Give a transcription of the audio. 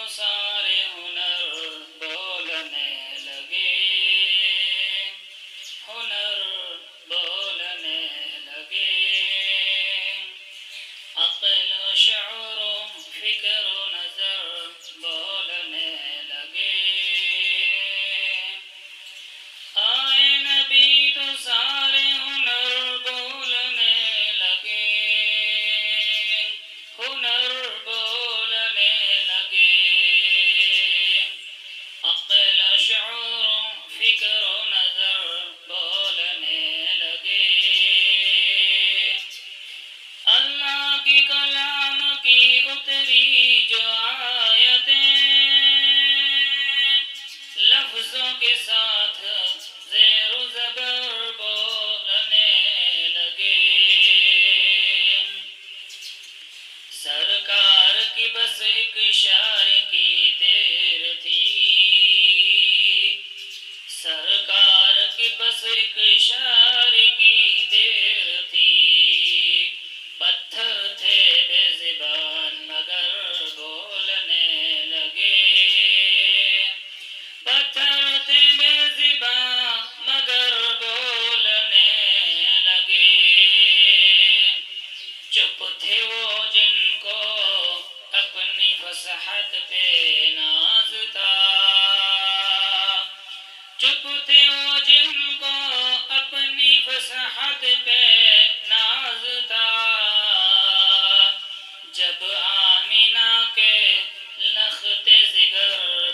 سارے ہنر بولنے لگے، ہنر بولنے لگے، عقل و شعور و فکر و نظر بولنے لگے، آئے نبی تو سارے ہنر بولنے لگے، ہنر بولنے لگے، عقل و شعور و فکر و نظر بولنے لگے، اللہ کی کلام کی اتری جو آیتیں لفظوں کے ساتھ زیر و زبر بولنے لگے، سرکار کی بس ایک اشارے کی دیر تھی، سرکار کی بس ایک اشارے کی دیر تھی، پتھر تھے بے زبان مگر بولنے لگے، پتھر تھے بے زبان مگر بولنے لگے، چپ تھے وہ جن کو اپنی فصاحت پہ ناز تھا، چپ تھے وہ جن کو اپنی فصاحت پہ ناز تھا، جب آمینہ کے لخت زگر